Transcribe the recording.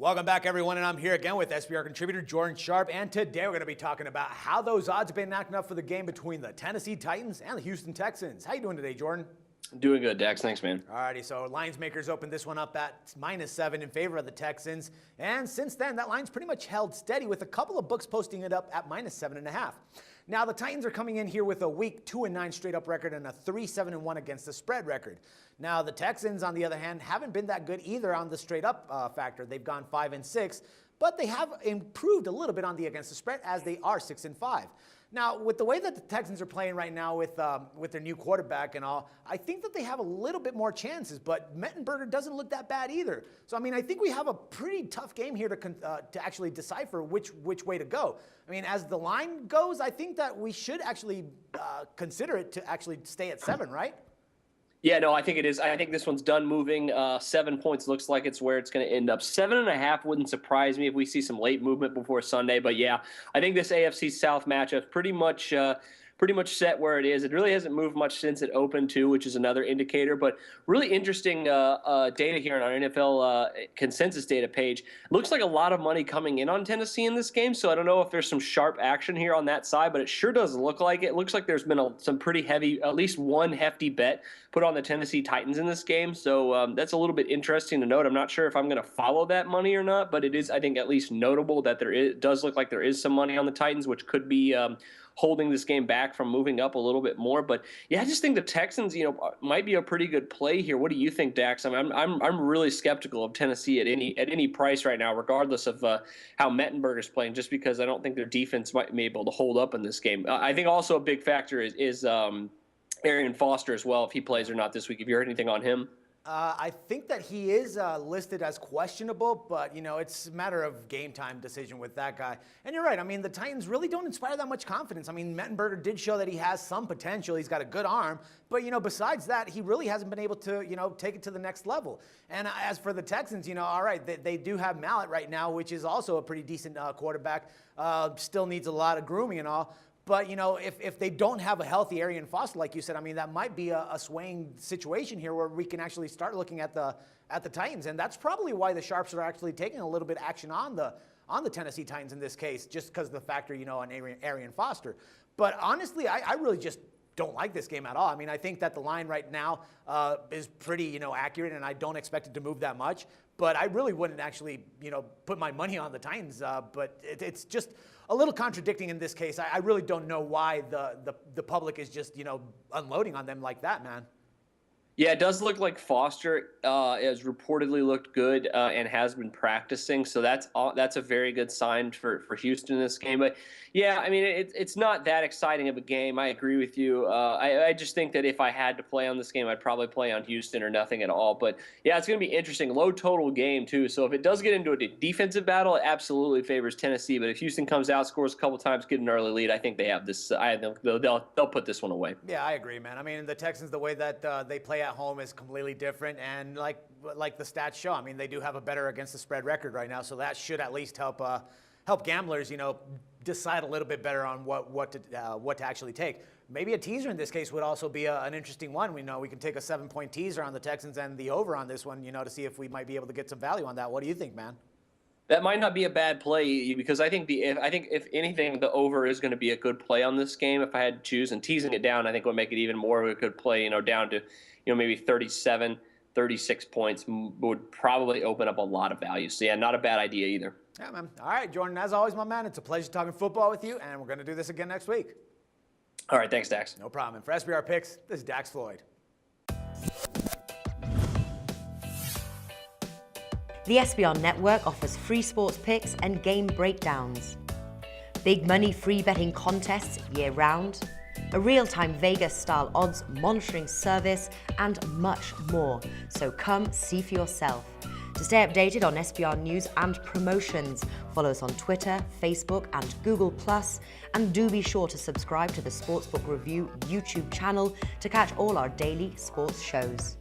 Welcome back, everyone, and I'm here again with SBR contributor Jordan Sharp, and today we're going to be talking about how those odds have been acting up for the game between the Tennessee Titans and the Houston Texans. How you doing today, Jordan? Doing good, Dax. Thanks, man. Alrighty, so lines makers opened this one up at -7 in favor of the Texans, and since then that line's pretty much held steady with a couple of books posting it up at -7.5. Now the Titans are coming in here with a weak 2-9 straight up record and a 3-7-1 against the spread record. Now the Texans, on the other hand, haven't been that good either on the straight up factor. They've gone 5-6, but they have improved a little bit on the against the spread as they are 6-5. Now, with the way that the Texans are playing right now with their new quarterback and all, I think that they have a little bit more chances, but Mettenberger doesn't look that bad either. So, I mean, I think we have a pretty tough game here to actually decipher which way to go. I mean, as the line goes, I think that we should actually consider it to actually stay at 7, right? Yeah, no, I think it is. I think this one's done moving. 7 points looks like it's where it's going to end up. 7.5 wouldn't surprise me if we see some late movement before Sunday. But yeah, I think this AFC South matchup pretty much set where it is. It really hasn't moved much since it opened too, which is another indicator. But really interesting data here on our NFL consensus data page. Looks like a lot of money coming in on Tennessee in this game. So I don't know if there's some sharp action here on that side, but it sure does look like it. Looks like there's been some pretty heavy, at least one hefty bet put on the Tennessee Titans in this game. So that's a little bit interesting to note. I'm not sure if I'm going to follow that money or not, but it is, I think, at least notable that does look like there is some money on the Titans, which could be holding this game back from moving up a little bit more. But yeah, I just think the Texans, might be a pretty good play here. What do you think, Dax? I mean, I'm really skeptical of Tennessee at any price right now, regardless of how Mettenberger's playing, just because I don't think their defense might be able to hold up in this game. I think also a big factor is Arian Foster as well, if he plays or not this week. Have you heard anything on him? I think that he is listed as questionable, but, it's a matter of game time decision with that guy. And you're right. I mean, the Titans really don't inspire that much confidence. I mean, Mettenberger did show that he has some potential. He's got a good arm. But, besides that, he really hasn't been able to, take it to the next level. And as for the Texans, all right, they do have Mallett right now, which is also a pretty decent quarterback. Still needs a lot of grooming and all. But, if they don't have a healthy Arian Foster, like you said, I mean, that might be a swaying situation here where we can actually start looking at the Titans. And that's probably why the Sharps are actually taking a little bit of action on the Tennessee Titans in this case, just because of the factor, on Arian Foster. But honestly, I really just don't like this game at all. I mean, I think that the line right now is pretty, accurate, and I don't expect it to move that much. But I really wouldn't actually, put my money on the Titans. But it's just a little contradicting in this case. I really don't know why the public is just, unloading on them like that, man. Yeah, it does look like Foster has reportedly looked good and has been practicing, so that's a very good sign for Houston in this game. But yeah, I mean, it's not that exciting of a game. I agree with you. I just think that if I had to play on this game, I'd probably play on Houston or nothing at all. But yeah, it's going to be interesting. Low total game too. So if it does get into a defensive battle, it absolutely favors Tennessee. But if Houston comes out, scores a couple times, get an early lead, I think they have this. They'll put this one away. Yeah, I agree, man. I mean, the Texans, the way that they play at home is completely different, and like the stats show, I mean, they do have a better against the spread record right now, so that should at least help gamblers, decide a little bit better on what to actually take. Maybe a teaser in this case would also be an interesting one. We can take a 7-point teaser on the Texans and the over on this one, to see if we might be able to get some value on that. What do you think, man? That might not be a bad play because I think if anything, the over is going to be a good play on this game. If I had to choose, and teasing it down, I think would make it even more of a good play. Down to maybe 37, 36 points would probably open up a lot of value. So yeah, not a bad idea either. Yeah, man. All right, Jordan. As always, my man, it's a pleasure talking football with you, and we're going to do this again next week. All right, thanks, Dax. No problem. And for SBR Picks, this is Dax Floyd. The SBR Network offers free sports picks and game breakdowns, big money free betting contests year-round, a real-time Vegas-style odds monitoring service, and much more. So come see for yourself. To stay updated on SBR news and promotions, follow us on Twitter, Facebook, and Google+, and do be sure to subscribe to the Sportsbook Review YouTube channel to catch all our daily sports shows.